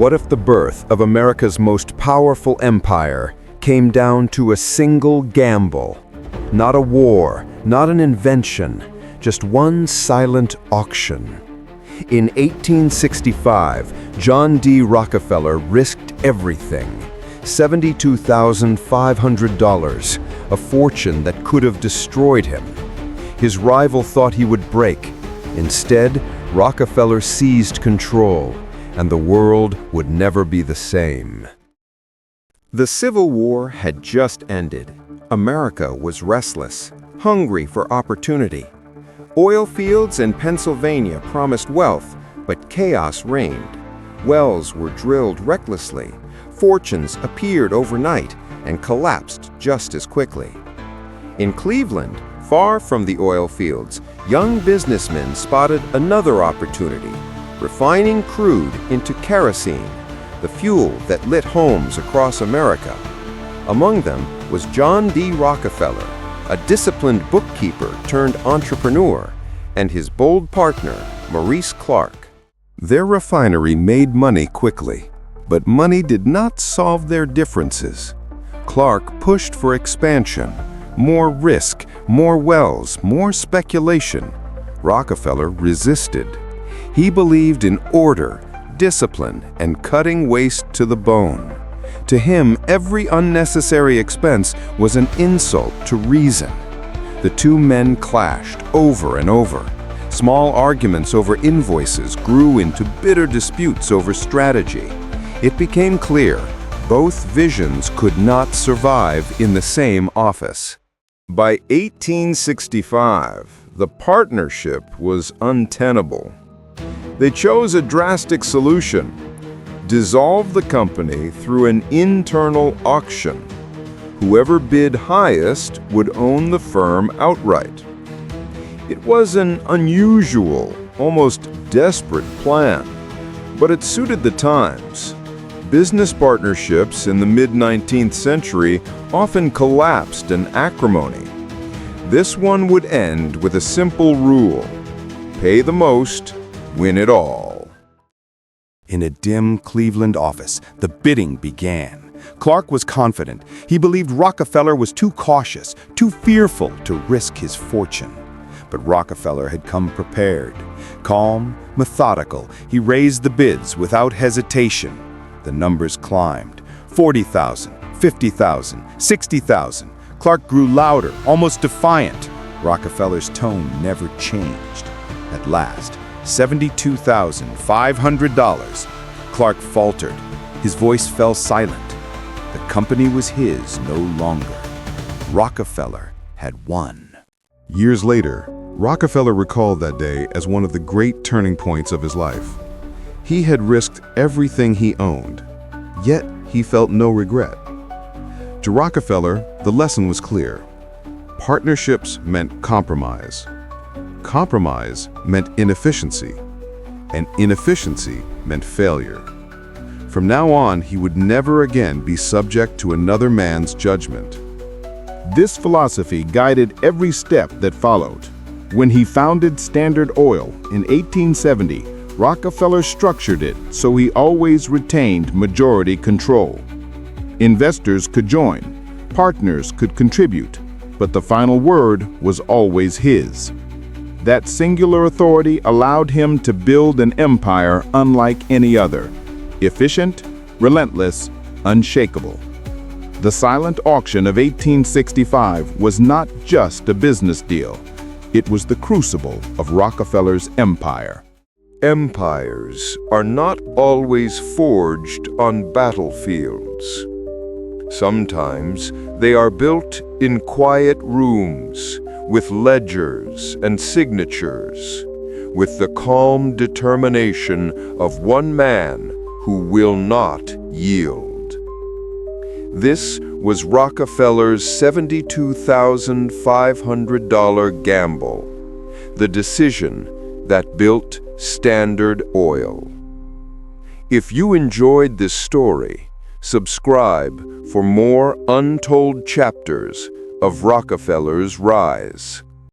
What if the birth of America's most powerful empire came down to a single gamble? Not a war, not an invention, just one silent auction. In 1865, John D. Rockefeller risked everything. $72,500, a fortune that could have destroyed him. His rival thought he would break. Instead, Rockefeller seized control, and the world would never be the same. The Civil War had just ended. America was restless, hungry for opportunity. Oil fields in Pennsylvania promised wealth, but chaos reigned. Wells were drilled recklessly. Fortunes appeared overnight and collapsed just as quickly. In Cleveland, far from the oil fields, young businessmen spotted another opportunity: refining crude into kerosene, the fuel that lit homes across America. Among them was John D. Rockefeller, a disciplined bookkeeper turned entrepreneur, and his bold partner, Maurice Clark. Their refinery made money quickly, but money did not solve their differences. Clark pushed for expansion, more risk, more wells, more speculation. Rockefeller resisted. He believed in order, discipline, and cutting waste to the bone. To him, every unnecessary expense was an insult to reason. The two men clashed over and over. Small arguments over invoices grew into bitter disputes over strategy. It became clear both visions could not survive in the same office. By 1865, the partnership was untenable. They chose a drastic solution: dissolve the company through an internal auction. Whoever bid highest would own the firm outright. It was an unusual, almost desperate plan, but it suited the times. Business partnerships in the mid-19th century often collapsed in acrimony. This one would end with a simple rule: pay the most, win it all. In a dim Cleveland office, the bidding began. Clark was confident. He believed Rockefeller was too cautious, too fearful to risk his fortune. But Rockefeller had come prepared. Calm, methodical, he raised the bids without hesitation. The numbers climbed. 40,000, 50,000, 60,000. Clark grew louder, almost defiant. Rockefeller's tone never changed. At last, $72,500. Clark faltered. His voice fell silent. The company was his no longer. Rockefeller had won. Years later, Rockefeller recalled that day as one of the great turning points of his life. He had risked everything he owned, yet he felt no regret. To Rockefeller, the lesson was clear. Partnerships meant compromise. Compromise meant inefficiency, and inefficiency meant failure. From now on, he would never again be subject to another man's judgment. This philosophy guided every step that followed. When he founded Standard Oil in 1870, Rockefeller structured it so he always retained majority control. Investors could join, partners could contribute, but the final word was always his. That singular authority allowed him to build an empire unlike any other: efficient, relentless, unshakable. The silent auction of 1865 was not just a business deal. It was the crucible of Rockefeller's empire. Empires are not always forged on battlefields. Sometimes they are built in quiet rooms, with ledgers and signatures, with the calm determination of one man who will not yield. This was Rockefeller's $72,500 gamble, the decision that built Standard Oil. If you enjoyed this story, subscribe for more untold chapters of Rockefeller's rise.